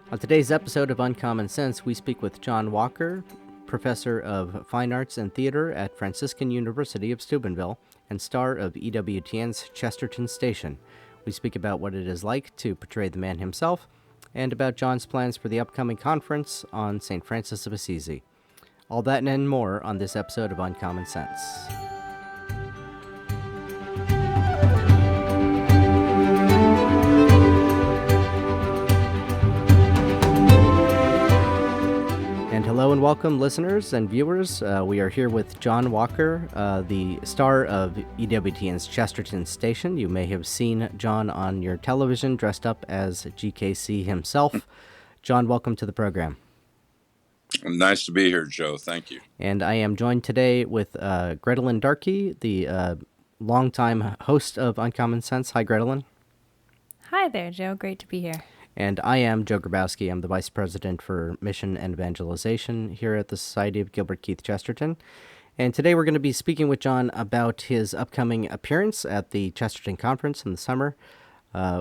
On today's episode of Uncommon Sense, we speak with John Walker, professor of fine arts and theater at Franciscan University of Steubenville and star of EWTN's Chesterton Station. We speak about what it is like to portray the man himself and about John's plans for the upcoming conference on St. Francis of Assisi. All that and more on this episode of Uncommon Sense. And hello and welcome, listeners and viewers. We are here with John Walker, the star of EWTN's Chesterton Station. You may have seen John on your television dressed up as GKC himself. John, welcome to the program. Nice to be here, Joe. Thank you. And I am joined today with Gretelyn Darkey, the longtime host of Uncommon Sense. Hi, Gretelyn. Hi there, Joe. Great to be here. And I am Joe Grabowski. I'm the Vice President for Mission and Evangelization here at the Society of Gilbert Keith Chesterton. And today we're going to be speaking with John about his upcoming appearance at the Chesterton Conference in the summer,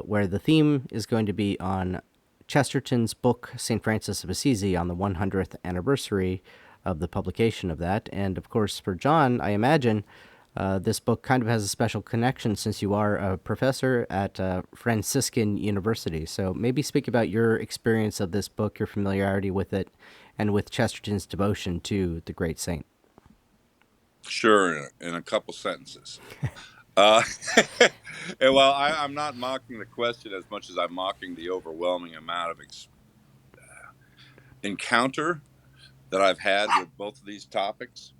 where the theme is going to be on Chesterton's book, St. Francis of Assisi, on the 100th anniversary of the publication of that. And of course, for John, I imagine this book kind of has a special connection since you are a professor at Franciscan University. So maybe speak about your experience of this book, your familiarity with it, and with Chesterton's devotion to the great saint. Sure, in a couple sentences. Well, I'm not mocking the question as much as I'm mocking the overwhelming amount of encounter that I've had with both of these topics.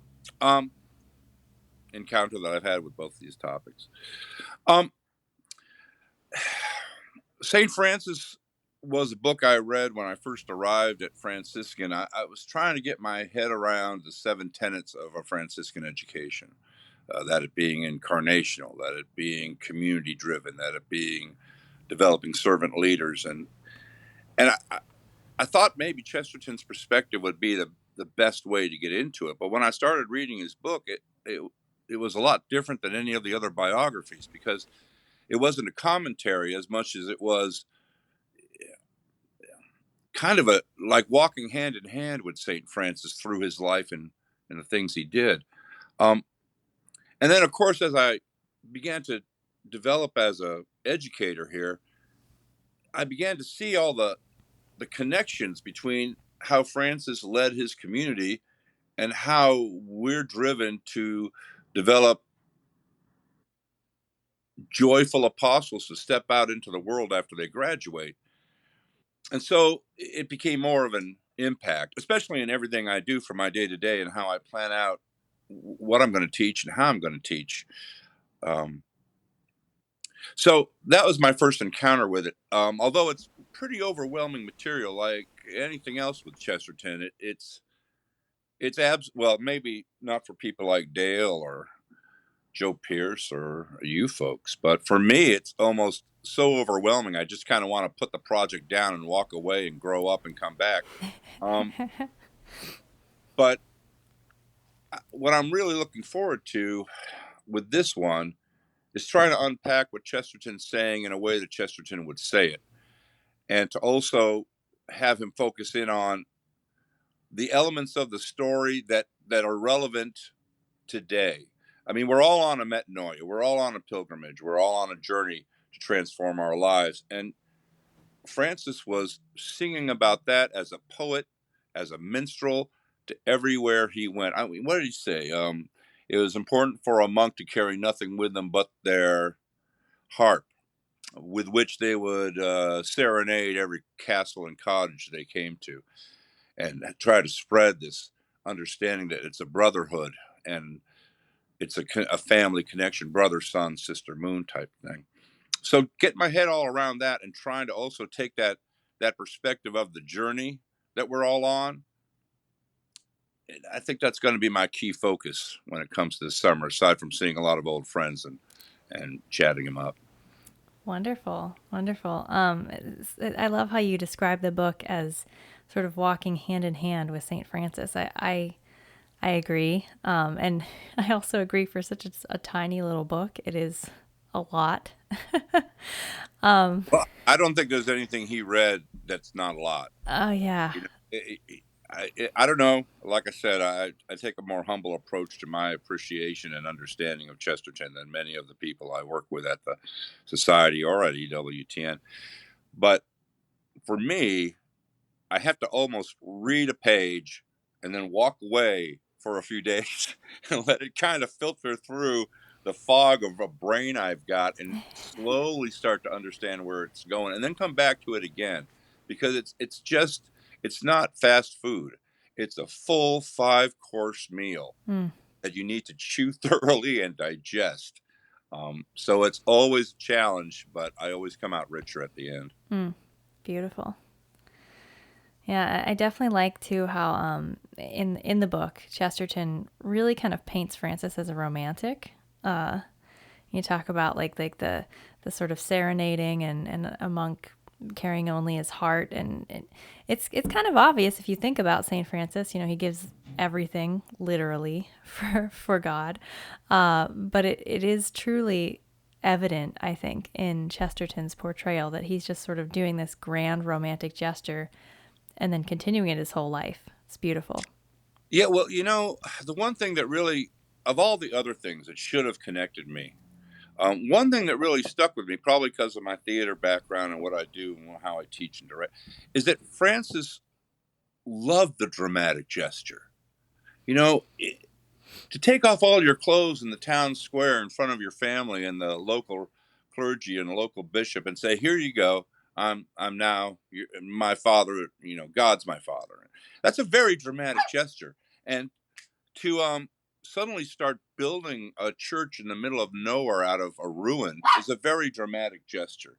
St. Francis was a book I read when I first arrived at Franciscan. I was trying to get my head around the 7 tenets of a Franciscan education, that it being incarnational, that it being community driven, that it being developing servant leaders. And I thought maybe Chesterton's perspective would be the best way to get into it. But when I started reading his book, it was a lot different than any of the other biographies, because it wasn't a commentary as much as it was kind of like walking hand in hand with St. Francis through his life and the things he did. And then, of course, as I began to develop as an educator here, I began to see all the connections between how Francis led his community and how we're driven to develop joyful apostles to step out into the world after they graduate. And so it became more of an impact, especially in everything I do for my day-to-day and how I plan out what I'm going to teach and how I'm going to teach. So that was my first encounter with it. Although it's pretty overwhelming material, like anything else with Chesterton, well, maybe not for people like Dale or Joe Pierce or you folks, but for me, it's almost so overwhelming. I just kind of want to put the project down and walk away and grow up and come back. But what I'm really looking forward to with this one is trying to unpack what Chesterton's saying in a way that Chesterton would say it, and to also have him focus in on the elements of the story that are relevant today. I mean, we're all on a metanoia. We're all on a pilgrimage. We're all on a journey to transform our lives. And Francis was singing about that as a poet, as a minstrel, to everywhere he went. I mean, what did he say? It was important for a monk to carry nothing with them but their harp, with which they would serenade every castle and cottage they came to, and try to spread this understanding that it's a brotherhood and it's a family connection, brother, sun, sister, moon type thing. So get my head all around that and trying to also take that perspective of the journey that we're all on. I think that's going to be my key focus when it comes to this summer, aside from seeing a lot of old friends and chatting them up. Wonderful. I love how you describe the book as sort of walking hand in hand with St. Francis. I agree. And I also agree, for such a tiny little book, it is a lot. Well, I don't think there's anything he read that's not a lot. Oh yeah. You know, I don't know. Like I said, I take a more humble approach to my appreciation and understanding of Chesterton than many of the people I work with at the society or at EWTN. But for me, I have to almost read a page and then walk away for a few days and let it kind of filter through the fog of a brain I've got and slowly start to understand where it's going and then come back to it again because it's not fast food. It's a full 5-course meal Mm, that you need to chew thoroughly and digest. So it's always a challenge, but I always come out richer at the end. mm, beautiful. Yeah, I definitely like too how in the book Chesterton really kind of paints Francis as a romantic. You talk about like the sort of serenading and a monk carrying only his heart, and it's kind of obvious if you think about Saint Francis. You know, he gives everything literally for God, but it is truly evident, I think, in Chesterton's portrayal that he's just sort of doing this grand romantic gesture and then continuing it his whole life. It's beautiful. Yeah, well, the one thing that really, of all the other things that should have connected me, one thing that really stuck with me, probably because of my theater background and what I do and how I teach and direct, is that Francis loved the dramatic gesture. You know, to take off all your clothes in the town square in front of your family and the local clergy and the local bishop and say, "Here you go. I'm now my father. God's my father." That's a very dramatic gesture, and to suddenly start building a church in the middle of nowhere out of a ruin is a very dramatic gesture.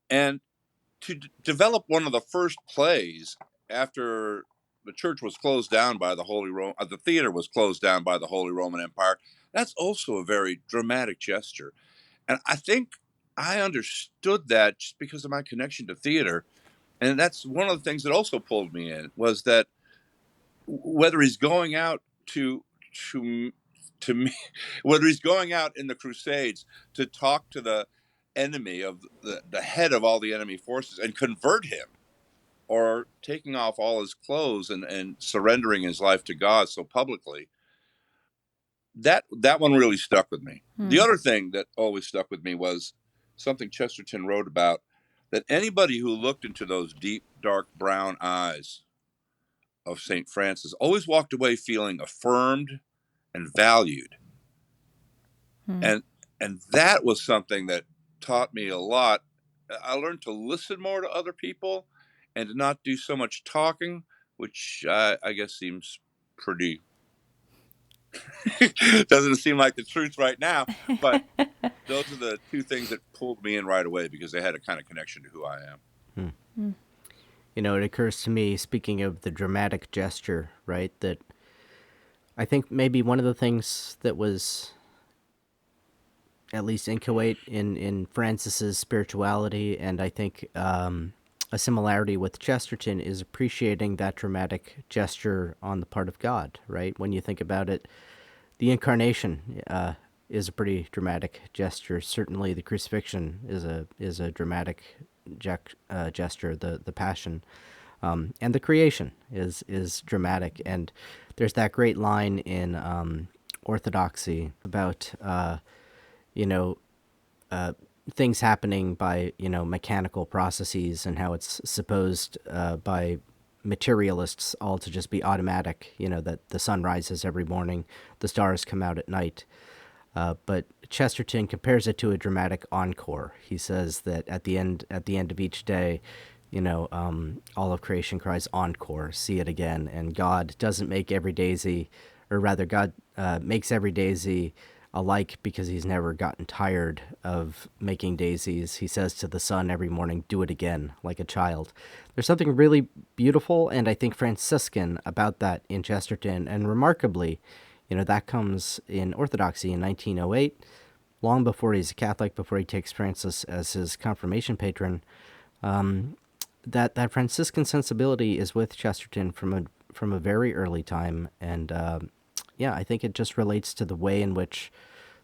And to develop one of the first plays after the church was closed down by the theater was closed down by the Holy Roman Empire, that's also a very dramatic gesture. And I think I understood that just because of my connection to theater. And that's one of the things that also pulled me in was that whether he's going out to to me, whether he's going out in the Crusades to talk to the enemy of the head of all the enemy forces and convert him, or taking off all his clothes and surrendering his life to God so publicly, that one really stuck with me. The Hmm. other thing that always stuck with me was something Chesterton wrote about, that anybody who looked into those deep, dark brown eyes of St. Francis always walked away feeling affirmed and valued. Hmm. And that was something that taught me a lot. I learned to listen more to other people and to not do so much talking, which I guess seems pretty doesn't seem like the truth right now, but those are the two things that pulled me in right away because they had a kind of connection to who I am. Hmm. It occurs to me, speaking of the dramatic gesture, right, that I think maybe one of the things that was at least inchoate in Francis's spirituality, and I think a similarity with Chesterton, is appreciating that dramatic gesture on the part of God, right? When you think about it, the incarnation is a pretty dramatic gesture. Certainly, the crucifixion is a dramatic gesture. The passion, and the creation is dramatic. And there's that great line in Orthodoxy about you know things happening by mechanical processes, and how it's supposed by materialists all to just be automatic, that the sun rises every morning, the stars come out at night. But Chesterton compares it to a dramatic encore. He says that at the end of each day, all of creation cries encore, see it again. And God doesn't make every daisy, or rather God makes every daisy alike because he's never gotten tired of making daisies. He says to the sun every morning, do it again, like a child. There's something really beautiful and I think Franciscan about that in Chesterton, and remarkably, that comes in Orthodoxy in 1908, long before he's a Catholic, before he takes Francis as his confirmation patron. That Franciscan sensibility is with Chesterton from a very early time, and I think it just relates to the way in which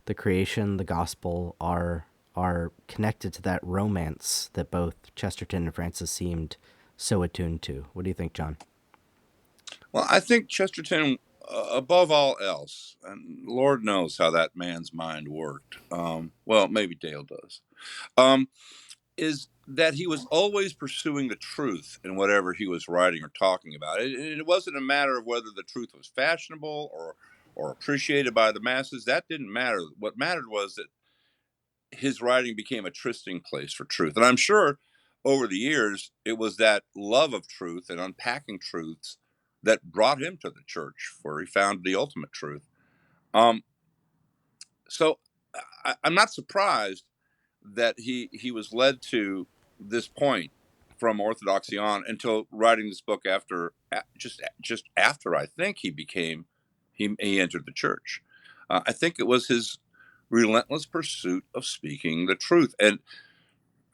the creation, the gospel are are connected to that romance that both Chesterton and Francis seemed so attuned to. What do you think, John? Well, I think Chesterton, above all else, and Lord knows how that man's mind worked. Well, maybe Dale does. Um, is that he was always pursuing the truth in whatever he was writing or talking about. It wasn't a matter of whether the truth was fashionable or appreciated by the masses. That didn't matter. What mattered was that his writing became a trysting place for truth. And I'm sure over the years, it was that love of truth and unpacking truths that brought him to the church, where he found the ultimate truth. Um, so I'm not surprised that he was led to this point from orthodoxy on until writing this book after just after I think he entered the church. I think it was his relentless pursuit of speaking the truth, and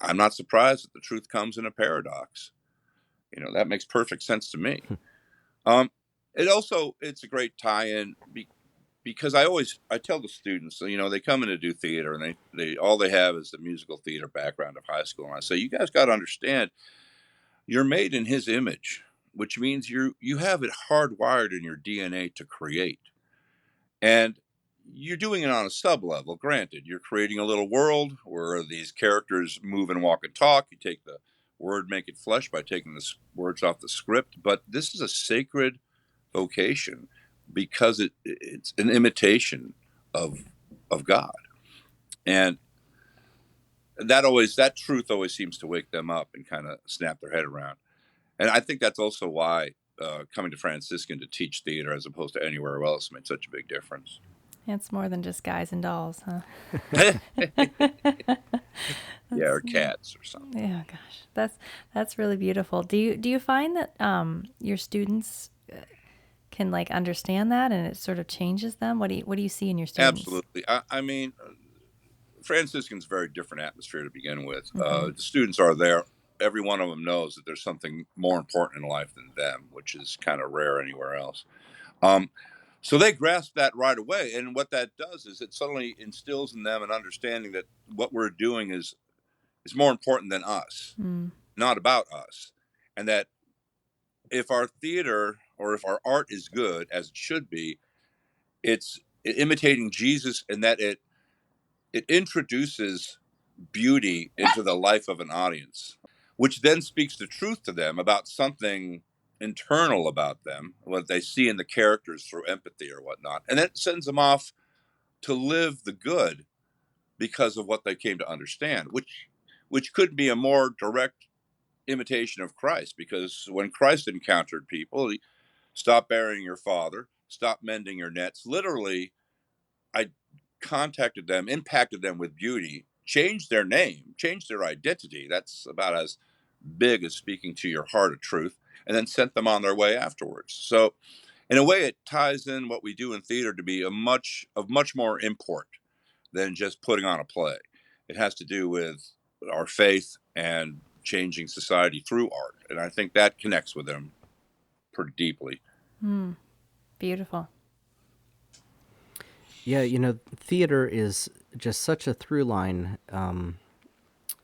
I'm not surprised that the truth comes in a paradox. That makes perfect sense to me. Um, it's a great tie-in because I tell the students, they come in to do theater and they all they have is the musical theater background of high school, and I say, you guys got to understand, you're made in his image, which means you have it hardwired in your DNA to create, and you're doing it on a sub level. Granted, you're creating a little world where these characters move and walk and talk. You take the word, make it flesh by taking the words off the script, but this is a sacred vocation because it's an imitation of God, and that truth always seems to wake them up and kind of snap their head around. And I think that's also why coming to Franciscan to teach theater as opposed to anywhere else made such a big difference. It's more than just guys and dolls, huh? Yeah, or cats or something. Yeah, gosh, that's really beautiful. Do you find that your students can like understand that and it sort of changes them? What do you see in your students? Absolutely. I mean, Franciscan's a very different atmosphere to begin with. Mm-hmm. The students are there. Every one of them knows that there's something more important in life than them, which is kind of rare anywhere else. Um, so they grasp that right away. And what that does is it suddenly instills in them an understanding that what we're doing is more important than us, not about us. And that if our theater or if our art is good, as it should be, it's imitating Jesus, and that it introduces beauty into the life of an audience, which then speaks the truth to them about something internal about them, what they see in the characters through empathy or whatnot. And that sends them off to live the good because of what they came to understand, which could be a more direct imitation of Christ. Because when Christ encountered people, he stop burying your father, stop mending your nets. Literally, I contacted them, impacted them with beauty, changed their name, changed their identity. That's about as big as speaking to your heart of truth, and then sent them on their way afterwards. So, in a way, it ties in what we do in theater to be of much more import than just putting on a play. It has to do with our faith and changing society through art, and I think that connects with them pretty deeply. Beautiful. Yeah, theater is just such a through line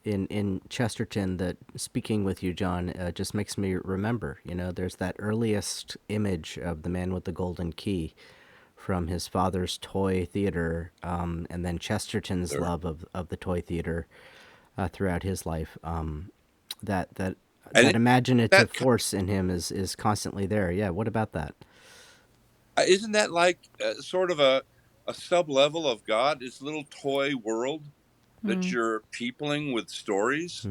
in Chesterton that speaking with you, John, just makes me remember. There's that earliest image of the man with the golden key from his father's toy theater, and then Chesterton's Sure. love of the toy theater throughout his life. That that And that imaginative that force in him is constantly there. Yeah. What about that? isn't that like sort of a sub level of God, this little toy world that you're peopling with stories?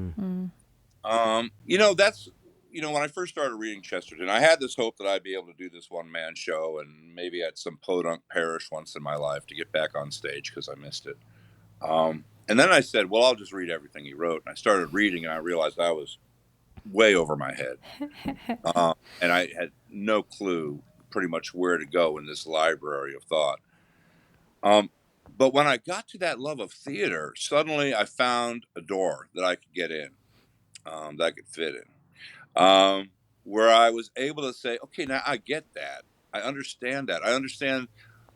That's when I first started reading Chesterton, I had this hope that I'd be able to do this one man show and maybe at some podunk parish once in my life to get back on stage because I missed it. And then I said, well, I'll just read everything he wrote. And I started reading, and I realized I was way over my head. And I had no clue pretty much where to go in this library of thought. But when I got to that love of theater, suddenly I found a door that I could get in, that I could fit in, where I was able to say, okay, now I get that. I understand that. I understand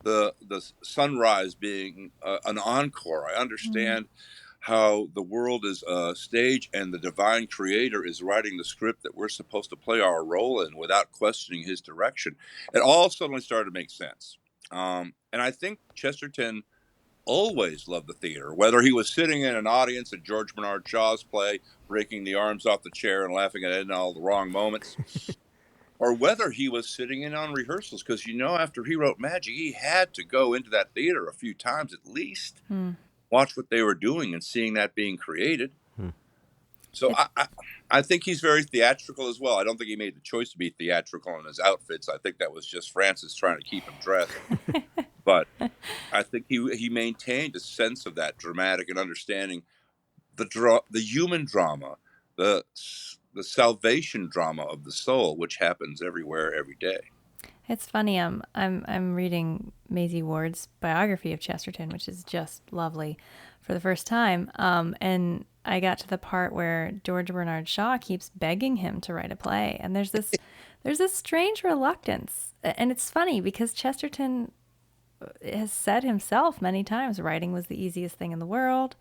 the sunrise being an encore. I understand how the world is a stage and the divine creator is writing the script that we're supposed to play our role in without questioning his direction. It all suddenly started to make sense. And I think Chesterton always loved the theater, whether he was sitting in an audience at George Bernard Shaw's play, breaking the arms off the chair and laughing at it in all the wrong moments, or whether he was sitting in on rehearsals. Because, after he wrote Magic, he had to go into that theater a few times at least, watch what they were doing and seeing that being created. So I think he's very theatrical as well. I don't think he made the choice to be theatrical in his outfits. I think that was just Francis trying to keep him dressed. But I think he maintained a sense of that dramatic and understanding the human drama, the salvation drama of the soul, which happens everywhere, every day. It's funny. I'm reading Maisie Ward's biography of Chesterton, which is just lovely, for the first time. And I got to the part where George Bernard Shaw keeps begging him to write a play, and there's this strange reluctance. And it's funny because Chesterton has said himself many times, writing was the easiest thing in the world.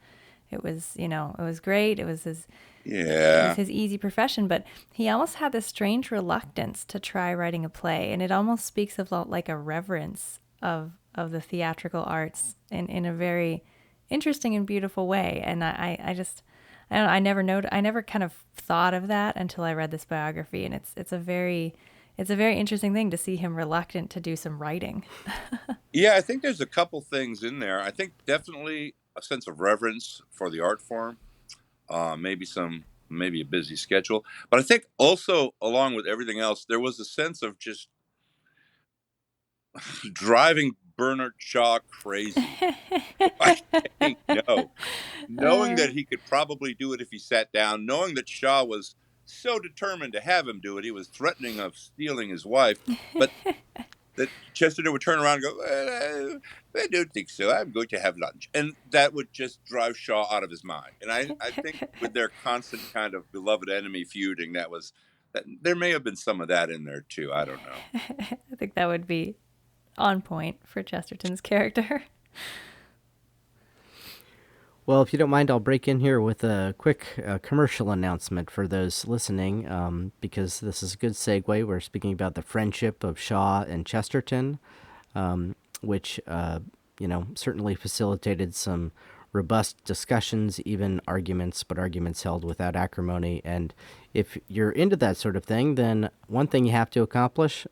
It was, it was great. It was his easy profession, but he almost had this strange reluctance to try writing a play, and it almost speaks of like a reverence of the theatrical arts in a very interesting and beautiful way. And I don't know, I never kind of thought of that until I read this biography, and it's a very interesting thing to see him reluctant to do some writing. Yeah, I think there's a couple things in there. I think definitely a sense of reverence for the art form, maybe a busy schedule. But I think also, along with everything else, there was a sense of just driving Bernard Shaw crazy by saying no, knowing that he could probably do it if he sat down, knowing that Shaw was so determined to have him do it. He was threatening of stealing his wife, but that Chesterton would turn around and go, I don't think so. I'm going to have lunch. And that would just drive Shaw out of his mind. And I think with their constant kind of beloved enemy feuding, that there may have been some of that in there too. I don't know. I think that would be on point for Chesterton's character. Well, if you don't mind, I'll break in here with a quick commercial announcement for those listening, because this is a good segue. We're speaking about the friendship of Shaw and Chesterton, which, certainly facilitated some robust discussions, even arguments, but arguments held without acrimony. And if you're into that sort of thing, then one thing you have to accomplish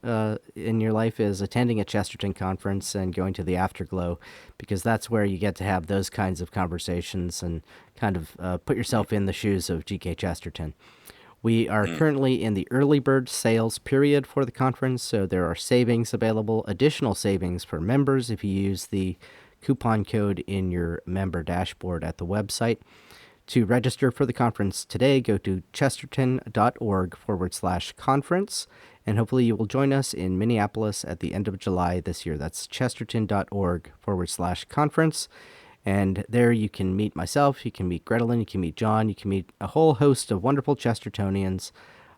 in your life is attending a Chesterton conference and going to the Afterglow, because that's where you get to have those kinds of conversations and kind of put yourself in the shoes of G.K. Chesterton. We are currently in the early bird sales period for the conference, so there are savings available, additional savings for members if you use the coupon code in your member dashboard at the website. To register for the conference today, go to chesterton.org/conference, and hopefully you will join us in Minneapolis at the end of July this year. That's chesterton.org/conference. And there you can meet myself, you can meet Gretelyn, you can meet John, you can meet a whole host of wonderful Chestertonians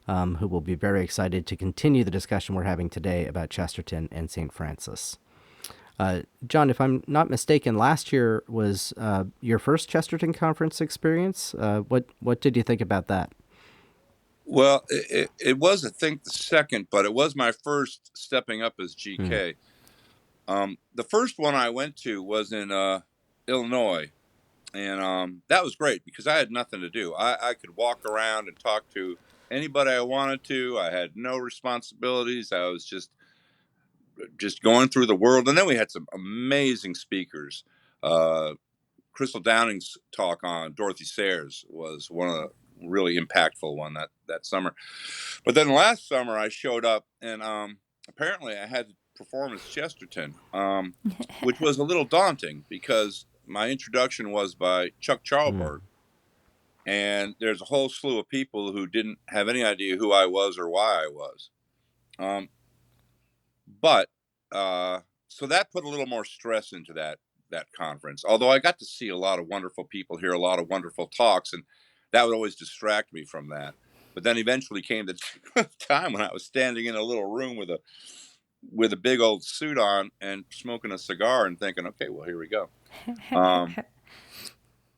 who will be very excited to continue the discussion we're having today about Chesterton and St. Francis. John, if I'm not mistaken, last year was your first Chesterton conference experience. What did you think about that? Well, it was, I think, the second, but it was my first stepping up as GK. The first one I went to was in Illinois, and that was great because I had nothing to do. I could walk around and talk to anybody I wanted to. I had no responsibilities. I was just going through the world. And then we had some amazing speakers. Crystal Downing's talk on Dorothy Sayers was one of the really impactful one that summer. But then last summer I showed up, and apparently I had to perform as Chesterton, which was a little daunting because my introduction was by Chuck Charlberg. And there's a whole slew of people who didn't have any idea who I was or why I was. So that put a little more stress into that conference. Although I got to see a lot of wonderful people, hear a lot of wonderful talks, and that would always distract me from that. But then eventually came the time when I was standing in a little room with a big old suit on and smoking a cigar and thinking, okay, well, here we go.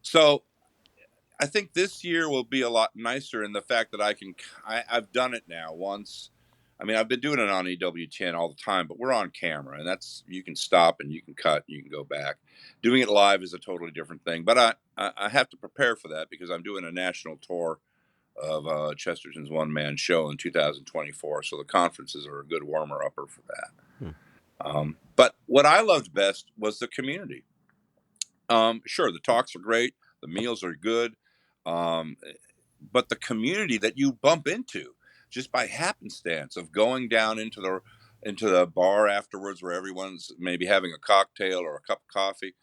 So I think this year will be a lot nicer in the fact that I've done it now once. I mean, I've been doing it on EWTN all the time, but we're on camera, and that's you can stop and you can cut, and you can go back. Doing it live is a totally different thing, but I have to prepare for that because I'm doing a national tour of Chesterton's one man show in 2024. So the conferences are a good warmer upper for that. Hmm. But what I loved best was the community. Sure, the talks are great, the meals are good, um, but the community that you bump into just by happenstance of going down into the bar afterwards, where everyone's maybe having a cocktail or a cup of coffee,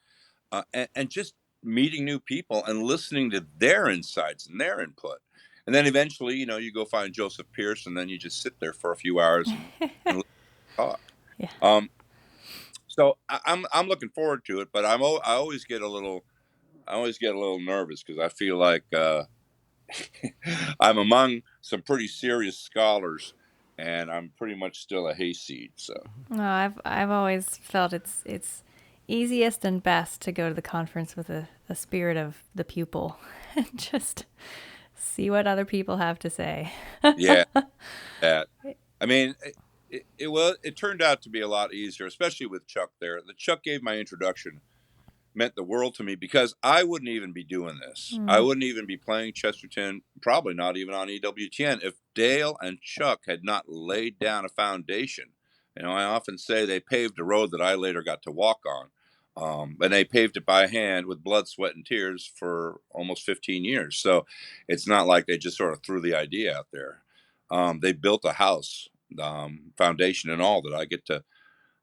and just meeting new people and listening to their insights and their input. And then eventually, you go find Joseph Pierce, and then you just sit there for a few hours and talk. Yeah. So I'm looking forward to it, but I always get a little nervous because I feel like I'm among some pretty serious scholars, and I'm pretty much still a hayseed. So No, I've always felt it's easiest and best to go to the conference with a spirit of the pupil and just see what other people have to say. yeah, that I mean, it turned out to be a lot easier, especially with Chuck there. The Chuck gave my introduction meant the world to me because I wouldn't even be doing this. I wouldn't even be playing Chesterton, probably not even on EWTN, if Dale and Chuck had not laid down a foundation. I often say they paved a road that I later got to walk on. And they paved it by hand with blood, sweat, and tears for almost 15 years. So it's not like they just sort of threw the idea out there. They built a house, foundation and all, that I get to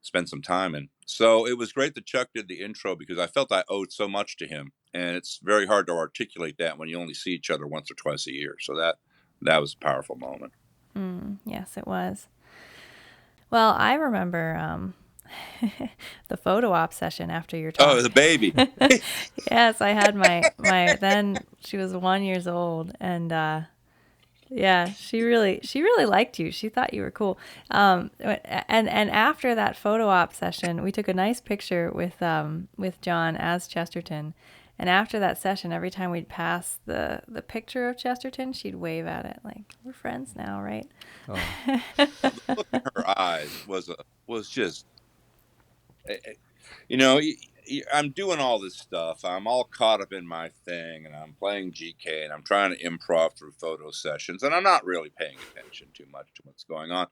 spend some time in. So it was great that Chuck did the intro because I felt I owed so much to him, and it's very hard to articulate that when you only see each other once or twice a year. So that was a powerful moment. Yes, it was. Well, I remember the photo op session after your talk. Oh, the baby. Yes, I had my then she was 1 year old, and yeah, she really liked you. She thought you were cool. And after that photo op session, we took a nice picture with John as Chesterton. And after that session, every time we'd pass the picture of Chesterton, she'd wave at it like, we're friends now, right? Oh. The look in her eyes was just, you know, I'm doing all this stuff. I'm all caught up in my thing, and I'm playing GK, and I'm trying to improv through photo sessions, and I'm not really paying attention too much to what's going on.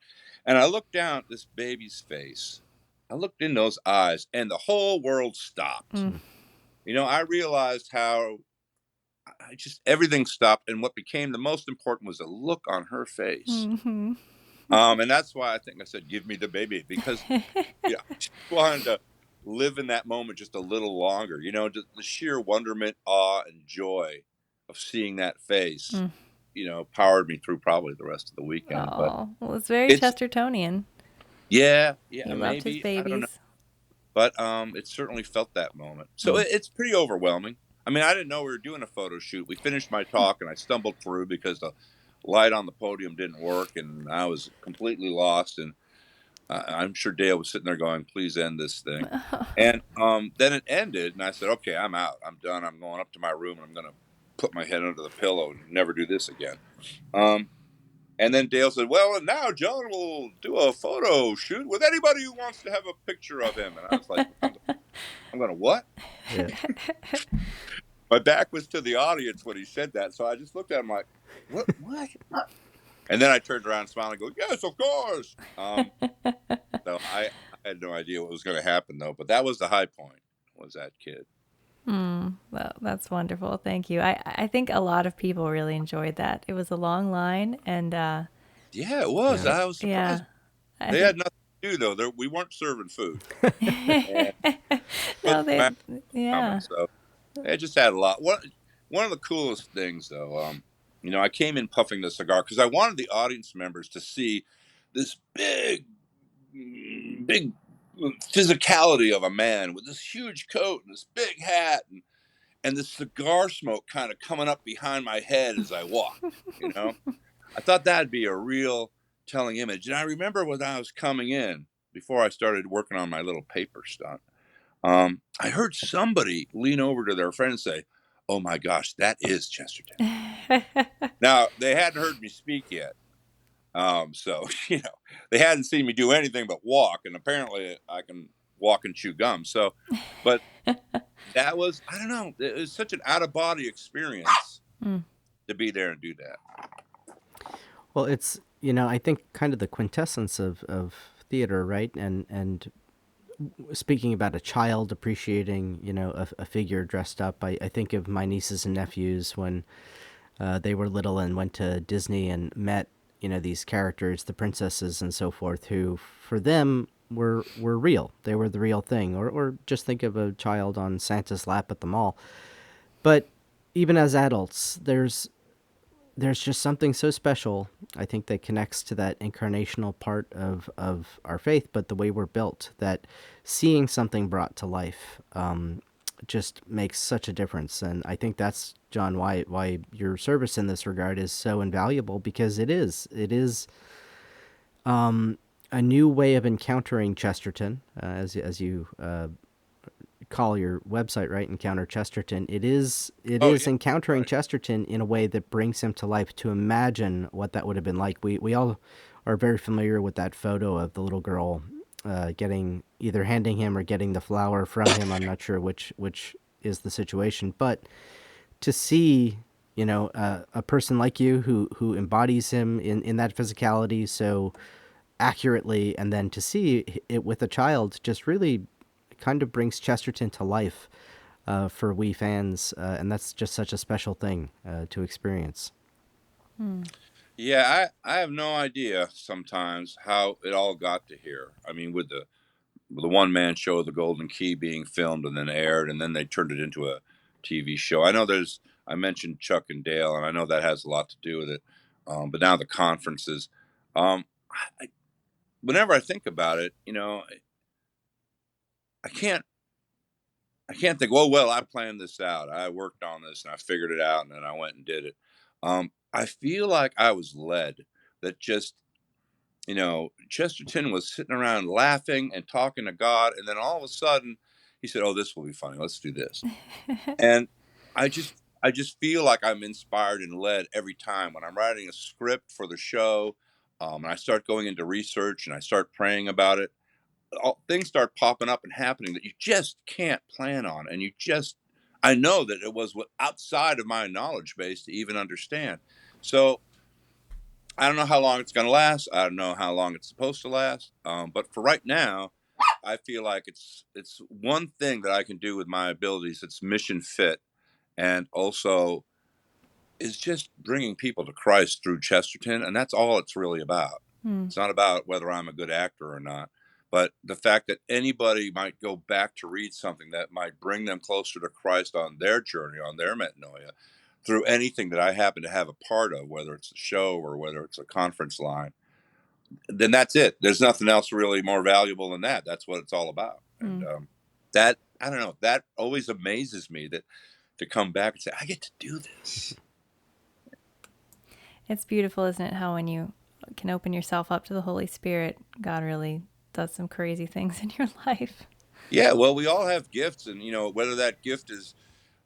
And I looked down at this baby's face. I looked in those eyes, and the whole world stopped. I realized how everything stopped, and what became the most important was the look on her face. And that's why I think I said, "Give me the baby," because I just wanted to live in that moment just a little longer. Just the sheer wonderment, awe, and joy of seeing that face. Powered me through probably the rest of the weekend. Oh, well, it's very Chestertonian. Yeah, He loved his maybe I don't know. babies. But it certainly felt that moment. So it's pretty overwhelming. I mean, I didn't know we were doing a photo shoot. We finished my talk, and I stumbled through because the light on the podium didn't work, and I was completely lost. And I'm sure Dale was sitting there going, "Please end this thing." And then it ended, and I said, "Okay, I'm out. I'm done. I'm going up to my room, and I'm going to put my head under the pillow and never do this again." And then Dale said, "Well, and now John will do a photo shoot with anybody who wants to have a picture of him." And I was like, I'm going to what? Yeah. My back was to the audience when he said that. So I just looked at him like, what? And then I turned around and smiled and go, "Yes, of course." So I had no idea what was going to happen, though. But that was the high point, was that kid. Well, that's wonderful. Thank you. I think a lot of people really enjoyed that. It was a long line, and Yeah, it was. I was surprised. Yeah, They had nothing to do, though. We weren't serving food. Yeah. So they just had a lot. One of the coolest things, though, I came in puffing the cigar because I wanted the audience members to see this big physicality of a man with this huge coat and this big hat and this cigar smoke kind of coming up behind my head as I walked. I thought that'd be a real telling image. And I remember when I was coming in, before I started working on my little paper stunt, I heard somebody lean over to their friend and say, oh my gosh, that is Chesterton. Now, they hadn't heard me speak yet. So, they hadn't seen me do anything but walk, and apparently I can walk and chew gum. So, but that was, I don't know, it was such an out of body experience Mm. to be there and do that. Well, it's, I think kind of the quintessence of theater, right? And speaking about a child appreciating, a figure dressed up, I think of my nieces and nephews when they were little and went to Disney and met, these characters, the princesses and so forth, who for them were real. They were the real thing. Or just think of a child on Santa's lap at the mall. But even as adults, there's just something so special, I think, that connects to that incarnational part of our faith, but the way we're built, that seeing something brought to life just makes such a difference. And I think that's, John, why your service in this regard is so invaluable, because it is a new way of encountering Chesterton, as you call your website, right? Encounter Chesterton. It is Oh, yeah. encountering Right. Chesterton in a way that brings him to life, to imagine what that would have been like. We all are very familiar with that photo of the little girl getting, either handing him or getting the flower from him. I'm not sure which is the situation, but to see, a person like you who embodies him in that physicality so accurately, and then to see it with a child just really kind of brings Chesterton to life for we fans, and that's just such a special thing to experience. Mm. Yeah, I have no idea sometimes how it all got to here. I mean, with the one man show, The Golden Key, being filmed and then aired, and then they turned it into a TV show. I mentioned Chuck and Dale, and I know that has a lot to do with it. But now the conferences. Um, I, Whenever I think about it, I can't I can't think, oh, well, I planned this out. I worked on this and I figured it out and then I went and did it. I feel like I was led, that just, Chesterton was sitting around laughing and talking to God. And then all of a sudden he said, oh, this will be funny. Let's do this. And I just feel like I'm inspired and led every time when I'm writing a script for the show. And I start going into research and I start praying about it. Things start popping up and happening that you just can't plan on, and I know that it was outside of my knowledge base to even understand. So I don't know how long it's going to last. I don't know how long it's supposed to last. But for right now, I feel like it's one thing that I can do with my abilities. It's mission fit, and also is just bringing people to Christ through Chesterton, and that's all it's really about. Mm. It's not about whether I'm a good actor or not, but the fact that anybody might go back to read something that might bring them closer to Christ on their journey, on their metanoia, through anything that I happen to have a part of, whether it's a show or whether it's a conference line, then that's it. There's nothing else really more valuable than that. That's what it's all about. And Mm. that, I don't know, that always amazes me, that to come back and say, I get to do this. It's beautiful, isn't it? How when you can open yourself up to the Holy Spirit, God really does some crazy things in your life. Yeah, well, we all have gifts, and whether that gift is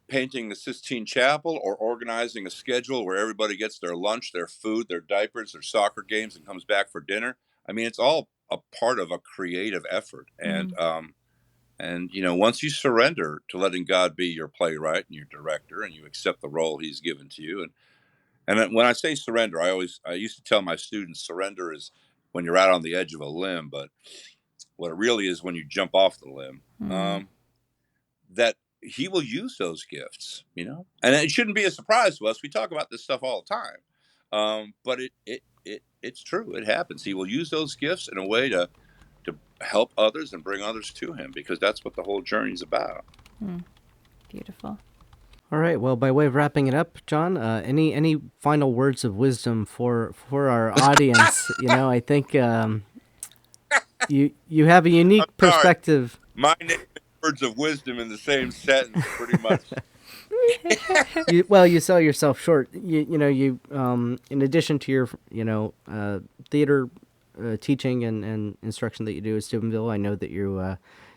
painting the Sistine Chapel or organizing a schedule where everybody gets their lunch, their food, their diapers, their soccer games, and comes back for dinner. I mean, it's all a part of a creative effort, Mm. and once you surrender to letting God be your playwright and your director, and you accept the role He's given to you, and then when I say surrender, I used to tell my students, surrender is when you're out on the edge of a limb, but what it really is when you jump off the limb. Mm. That He will use those gifts, and it shouldn't be a surprise to us. We talk about this stuff all the time, but it's true. It happens. He will use those gifts in a way to help others and bring others to Him, because that's what the whole journey is about. Mm. Beautiful. All right. Well, by way of wrapping it up, John, any final words of wisdom for our audience? I think you have a I'm unique sorry. perspective. My name and words of wisdom in the same sentence, pretty much. You sell yourself short. You in addition to your theater teaching and instruction that you do at Steubenville, I know that you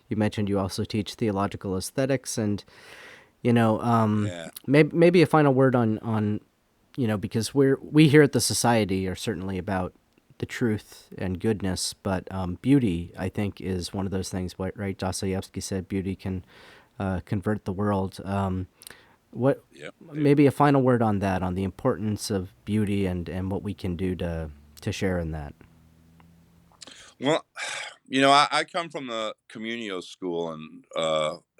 mentioned you also teach theological aesthetics, and Yeah. Maybe a final word on because we here at the Society are certainly about the truth and goodness, but beauty, I think, is one of those things. Right? Dostoevsky said beauty can convert the world. What Yep. maybe a final word on that, on the importance of beauty and what we can do to share in that. Well, I come from the communio school, and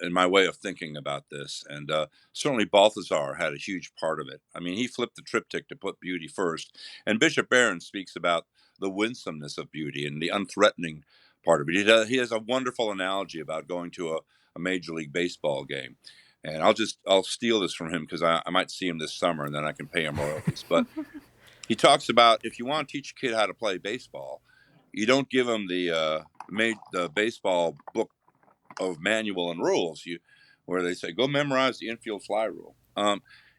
in my way of thinking about this, and certainly Balthazar had a huge part of it. I mean, he flipped the triptych to put beauty first, and Bishop Barron speaks about the winsomeness of beauty and the unthreatening part of it. He has a wonderful analogy about going to a Major League Baseball game, and I'll steal this from him because I might see him this summer, and then I can pay him royalties. But he talks about, if you want to teach a kid how to play baseball, you don't give him the baseball book of manual and rules. Where they say go memorize the infield fly rule.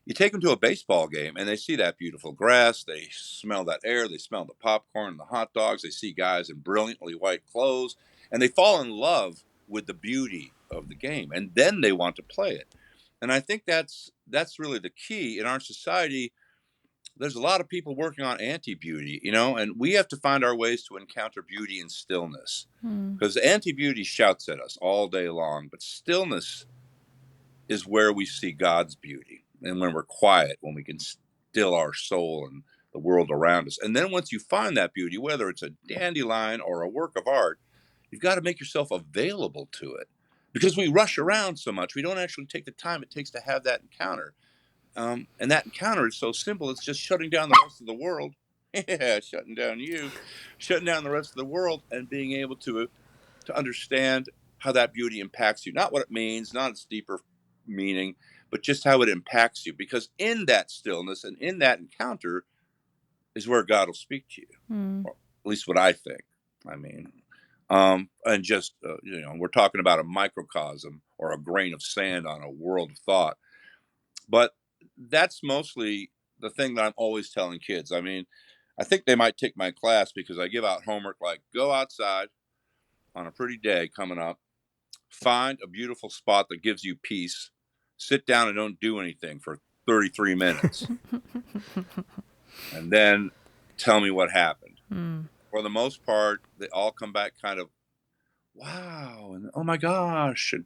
You take them to a baseball game and they see that beautiful grass, they smell that air, they smell the popcorn, the hot dogs, they see guys in brilliantly white clothes, and they fall in love with the beauty of the game, and then they want to play it. And I think that's really the key in our society. There's a lot of people working on anti-beauty, and we have to find our ways to encounter beauty in stillness, Mm. because anti-beauty shouts at us all day long, but stillness is where we see God's beauty. And when we're quiet, when we can still our soul and the world around us. And then once you find that beauty, whether it's a dandelion or a work of art, you've got to make yourself available to it, because we rush around so much. We don't actually take the time it takes to have that encounter. And that encounter is so simple. It's just shutting down the rest of the world. Yeah, shutting down the rest of the world, and being able to understand how that beauty impacts you. Not what it means, not its deeper meaning, but just how it impacts you. Because in that stillness and in that encounter is where God will speak to you. Mm. Or at least what I think. I mean, and just, we're talking about a microcosm or a grain of sand on a world of thought. But that's mostly the thing that I'm always telling kids. I mean, I think they might take my class because I give out homework like go outside on a pretty day coming up, find a beautiful spot that gives you peace, sit down and don't do anything for 33 minutes, and then tell me what happened. Mm. For the most part, they all come back kind of, wow, and oh my gosh, and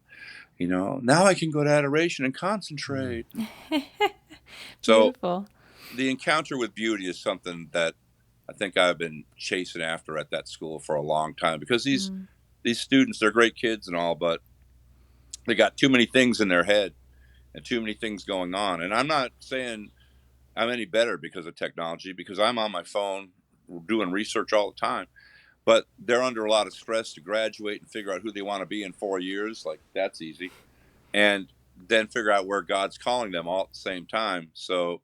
now I can go to adoration and concentrate. So Beautiful. the encounter with beauty is something that I think I've been chasing after at that school for a long time, because Mm. these students, they're great kids and all, but they got too many things in their head and too many things going on. And I'm not saying I'm any better because of technology, because I'm on my phone doing research all the time, but they're under a lot of stress to graduate and figure out who they want to be in 4 years. Like, that's easy. And then figure out where God's calling them all at the same time. So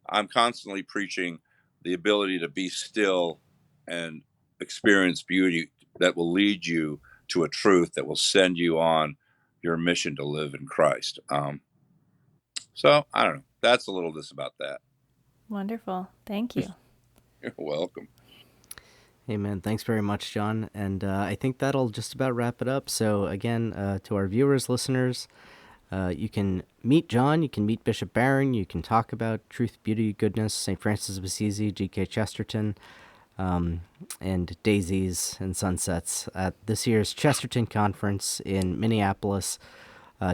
I'm constantly preaching the ability to be still and experience beauty that will lead you to a truth that will send you on your mission to live in Christ. So I don't know. That's a little this about that. Wonderful. Thank you. You're welcome. Amen. Thanks very much, John. And I think that'll just about wrap it up. So again, to our viewers, listeners, you can meet John, you can meet Bishop Barron, you can talk about truth, beauty, goodness, St. Francis of Assisi, G.K. Chesterton, and daisies and sunsets at this year's Chesterton Conference in Minneapolis,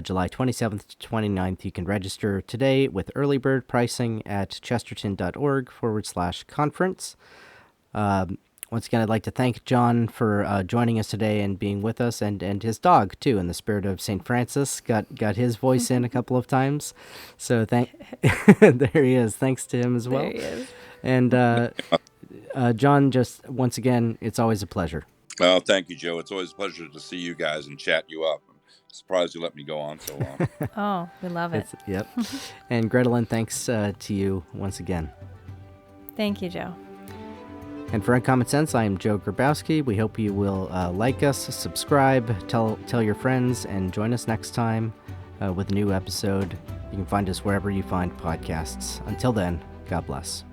July 27th to 29th. You can register today with early bird pricing at chesterton.org/conference. Once again, I'd like to thank John for joining us today and being with us, and his dog, too, in the spirit of St. Francis. Got his voice in a couple of times. So there he is. Thanks to him as well. There he is. And John, just once again, it's always a pleasure. Well, thank you, Joe. It's always a pleasure to see you guys and chat you up. I'm surprised you let me go on so long. Oh, we love it. Yep. And Gretelyn, thanks to you once again. Thank you, Joe. And for Uncommon Sense, I am Joe Grabowski. We hope you will like us, subscribe, tell your friends, and join us next time with a new episode. You can find us wherever you find podcasts. Until then, God bless.